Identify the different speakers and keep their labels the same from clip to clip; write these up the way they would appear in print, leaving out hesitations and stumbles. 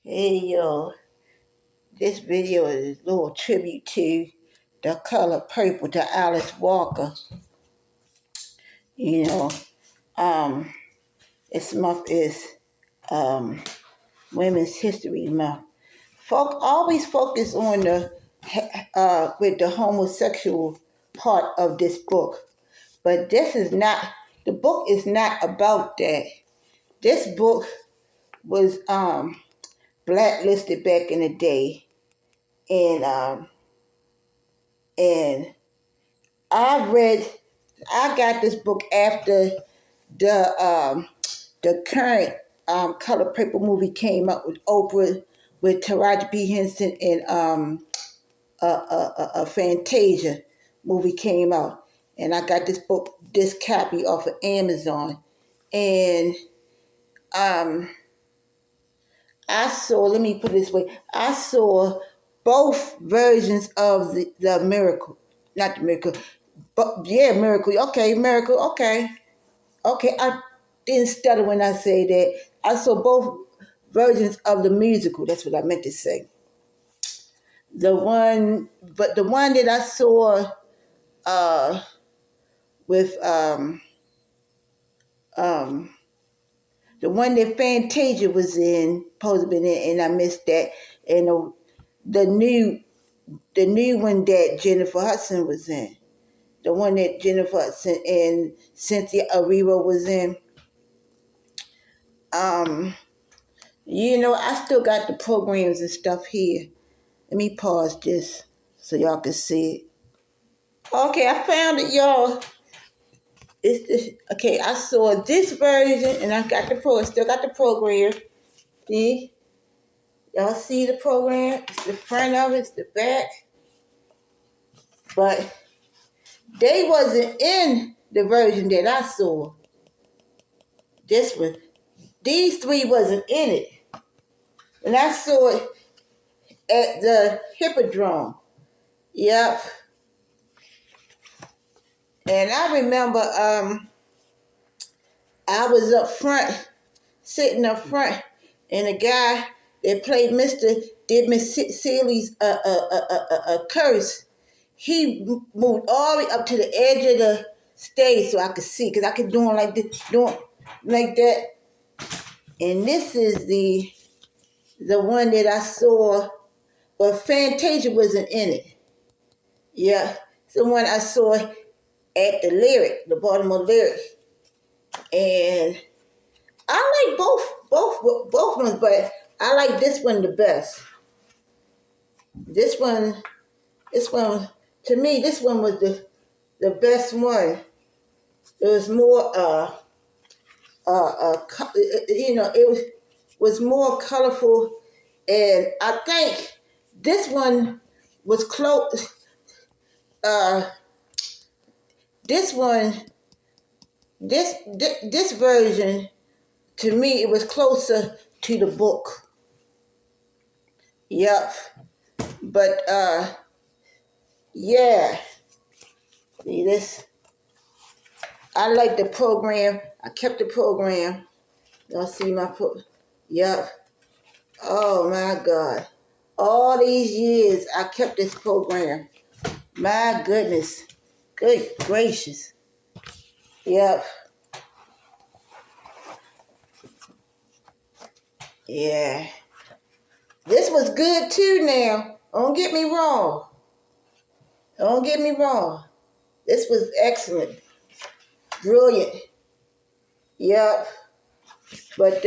Speaker 1: Hey yo, this video is a little tribute to The Color Purple to Alice Walker. You know, um, this month is Women's History Month. Folk always focus on with the homosexual part of this book, but the book is not about that. This book was blacklisted back in the day, and and I got this book after the current Color Purple movie came out with Oprah, with Taraji P. Henson, and a Fantasia movie came out. And I got this copy off of Amazon. And let me put it this way, I saw both versions of the Miracle, not the Miracle, but yeah, Miracle, okay, Miracle, okay. Okay, I didn't stutter when I say that. I saw both versions of the musical. That's what I meant to say. The one that I saw with the one that Fantasia was in, supposed to be in, and I missed that. And the new one that Jennifer Hudson was in, the one that Jennifer Hudson and Cynthia Erivo was in. I still got the programs and stuff here. Let me pause this so y'all can see it. Okay, I found it, y'all. Okay, I saw this version and still got the program. See? Y'all see the program? It's the front of it, it's the back. But they wasn't in the version that I saw. This one. These three wasn't in it. And I saw it at the Hippodrome. Yep. And I remember I was up front, sitting up front, and the guy that played did Miss Celie's curse. He moved all the way up to the edge of the stage so I could see, because I could do it like this, doing like that. And this is the one that I saw, but Fantasia wasn't in it. Yeah, it's the one I saw at the Baltimore Lyric. And I like both ones, but I like this one the best. This one, to me, this one was the best one. It was more, it was more colorful, and I think this one was close. This one, this version, to me, it was closer to the book. Yep. But yeah. See this? I like the program. I kept the program. Y'all see my Yep. Oh my God. All these years I kept this program. My goodness. Good gracious. Yep. Yeah. This was good too now. Don't get me wrong. Don't get me wrong. This was excellent. Brilliant. Yep. But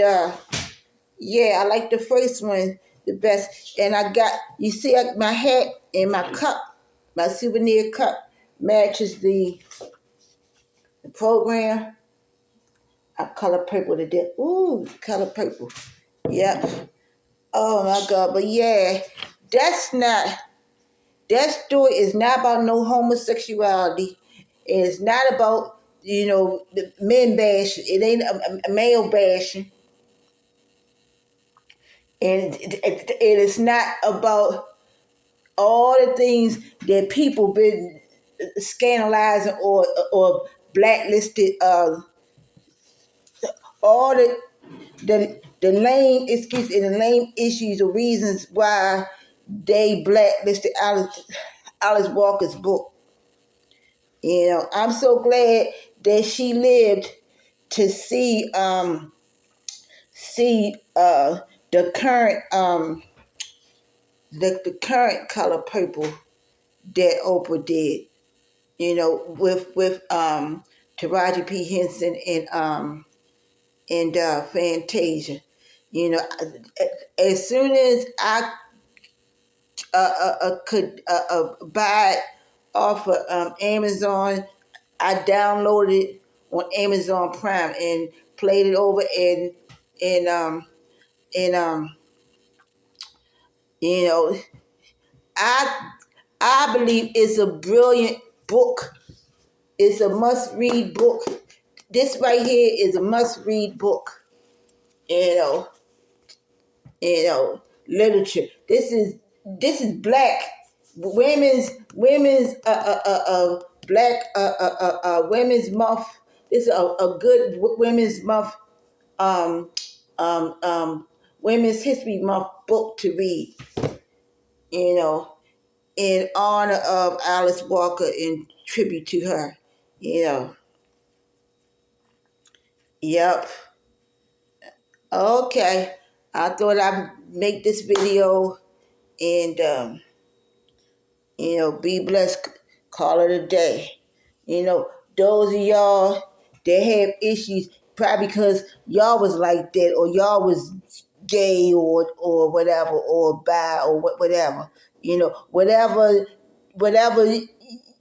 Speaker 1: yeah, I like the first one the best. And you see my hat and my cup, my souvenir cup matches the program. I Color Purple to death. Ooh, Color Purple. Yep. Oh my God. But yeah, that story is not about no homosexuality. It's not about, the men bashing. It ain't a male bashing. And it is not about all the things that people been scandalizing or blacklisted. All the the lame issues or reasons why they blacklisted Alice Walker's book. I'm so glad that she lived to see the current the current Color Purple that Oprah did. With Taraji P Henson and Fantasia. As soon as I could buy it off of Amazon, I downloaded it on Amazon Prime and played it over and and you know I I believe it's a brilliant book. It's a must read book. This right here is a must read book. You know, literature. This is black women's black women's month. This is a good women's month um um um women's history month book to read. You know, in honor of Alice Walker, in tribute to her. You know. Yep. Okay. I thought I'd make this video and be blessed. Call it a day. Those of y'all that have issues, probably because y'all was like that, or y'all was gay, or whatever, or bi, or whatever. Whatever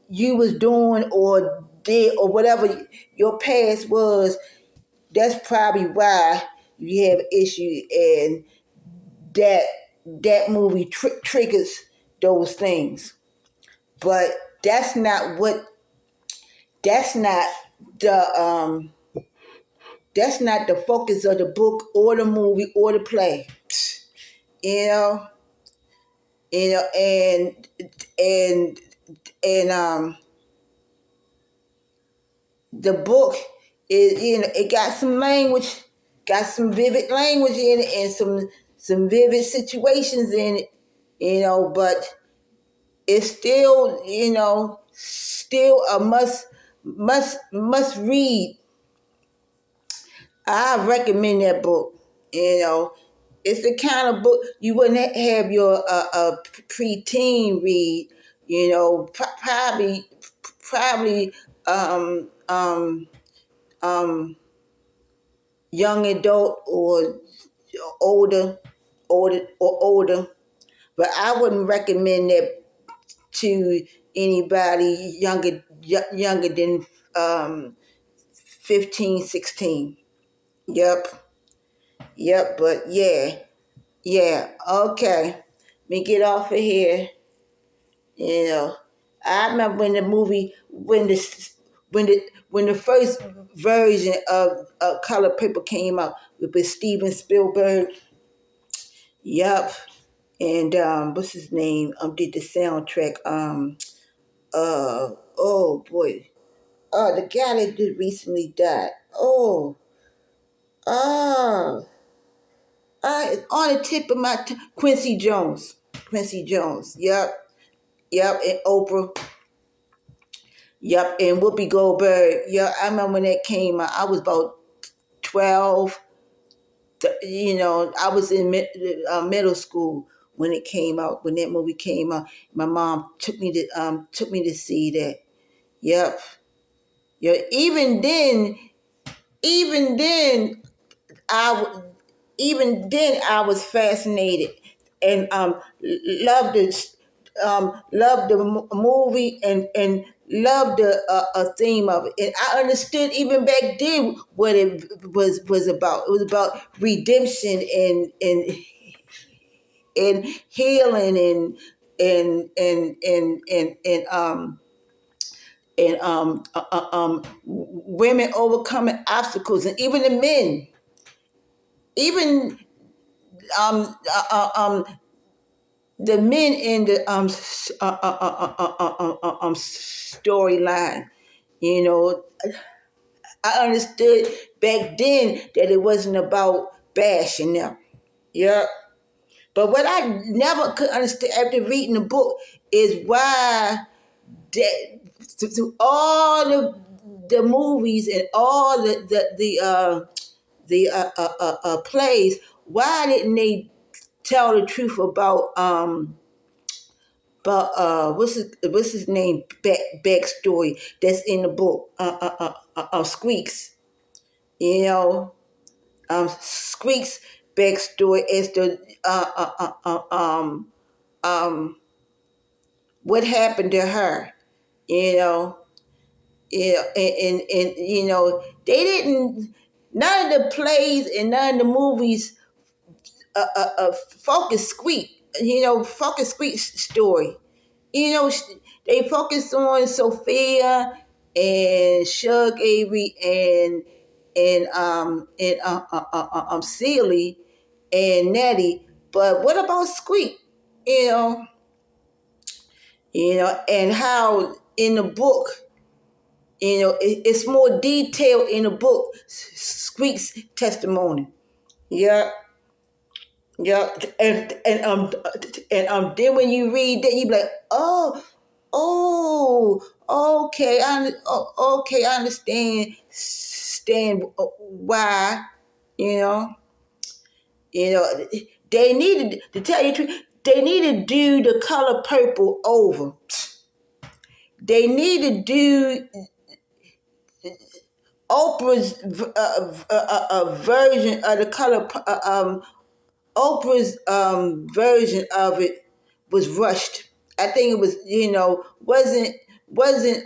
Speaker 1: you was doing or did, or whatever your past was, that's probably why you have issues, and that movie triggers those things. But that's not what. That's not the That's not the focus of the book or the movie or the play. You know. And the book is, it got some language, got some vivid language in it, and some vivid situations in it. But it's still, still a must read. I recommend that book. It's the kind of book you wouldn't have your preteen read. Probably um, um, um, young adult or older, older. But I wouldn't recommend that to anybody younger than 15, 16. Yep. But yeah. Okay. Let me get off of here. I remember when the movie, when the first version of Color Purple came out with Steven Spielberg. Yep. And what's his name? Did the soundtrack. Oh boy. The guy that did recently died. Oh. It's on the tip of my Quincy Jones. Quincy Jones. Yep. And Oprah. Yep. And Whoopi Goldberg. Yeah, I remember when that came out. I was about 12. I was in middle school when it came out. When that movie came out, my mom took me to see that. Yep. Yeah. Even then, I I was fascinated and loved the movie and loved the theme of it. And I understood even back then what it was about. It was about redemption and healing and women overcoming obstacles, and even the men, even um, uh, uh, um, the men in the storyline. You know, I understood back then that it wasn't about bashing them. Yeah. But what I never could understand after reading the book is why that to all the movies and all the plays, why didn't they tell the truth about what's his name backstory that's in the book Squeaks, you know, Squeaks backstory as to um what happened to her, you know. Yeah, and you know, they didn't, none of the plays and none of the movies focus Squeak, you know, focus Squeak's story. You know, they focus on Sophia and Shug Avery and Celie and Nettie, but what about Squeak? You know, and how in the book, you know, it's more detailed in the book. Squeak's testimony. Yeah, yeah, and then when you read that, you be like, oh, okay, okay, I understand why, you know, you know, they needed to tell you the truth. They need to do The Color Purple over. They need to do Oprah's version of The Color. Oprah's version of it was rushed. I think it was, you know, wasn't what's the,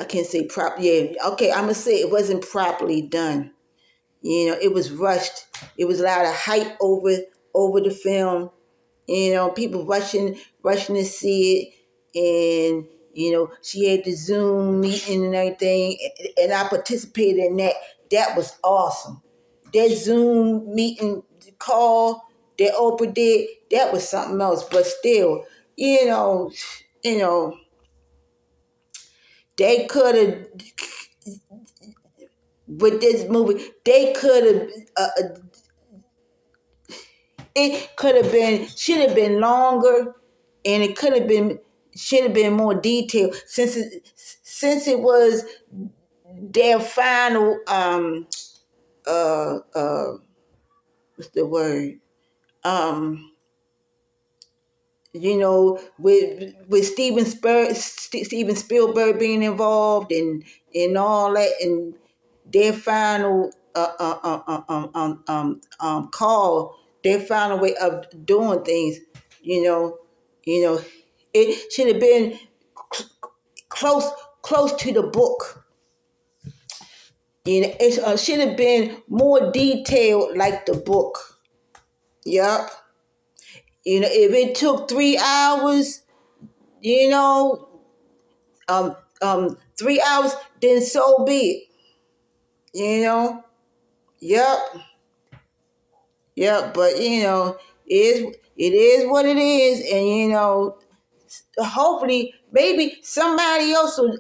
Speaker 1: I can't say prop, yeah, okay, I'm gonna say it wasn't properly done. You know, it was rushed. It was a lot of hype over the film. You know, people rushing to see it, and you know, she had the Zoom meeting and everything, and I participated in that. That was awesome. That Zoom meeting call that Oprah did, that was something else. But still, you know, they could have, with this movie, they could have. It could have been, should have been longer, and it could have been, should have been more detailed, since it was their final what's the word, um you know, with Steven Spielberg being involved and all that, and their final call, their final way of doing things, you know, you know, it should have been close close to the book. You know, it should have been more detailed like the book. Yup. You know, if it took 3 hours, you know, 3 hours, then so be it. You know, yep, yep. But you know, it is what it is, and you know, hopefully, maybe somebody else will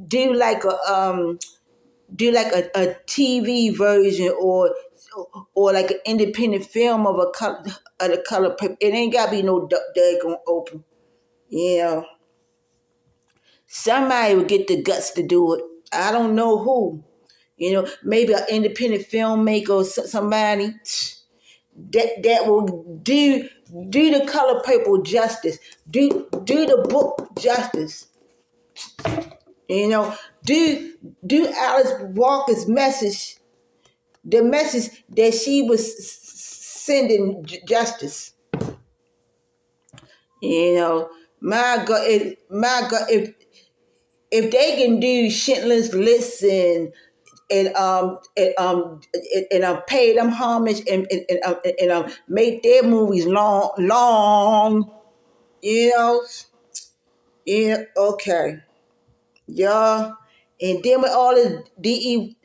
Speaker 1: do like a TV version, or like an independent film of the color purple. It ain't gotta be no daggone open. You know, somebody will get the guts to do it. I don't know who. You know, maybe an independent filmmaker or somebody that will do the color purple justice. Do the book justice. You know, do Alice Walker's message, the message that she was sending justice. You know, my God, if they can do Schindler's List and pay them homage and make their movies long, you know, yeah, okay, yeah, and then with all this DEI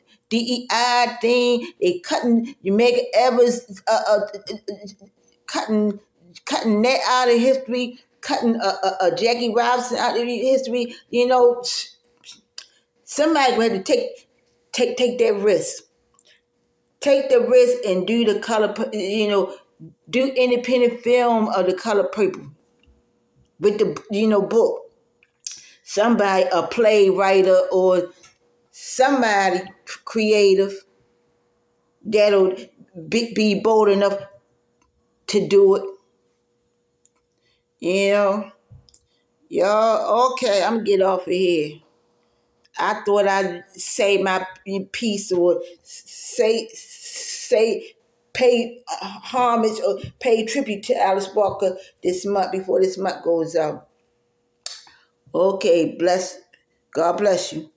Speaker 1: thing, they cutting, you make Evers cutting cutting that out of history, cutting Jackie Robinson out of history. You know, somebody had to take that risk. take the risk and do the color, do independent film of the color purple with the, book. Somebody, a playwright or somebody creative that'll be bold enough to do it. You know, y'all, okay, I'm gonna get off of here. I thought I'd say my piece or pay homage or pay tribute to Alice Walker this month before this month goes out. Okay, God bless you.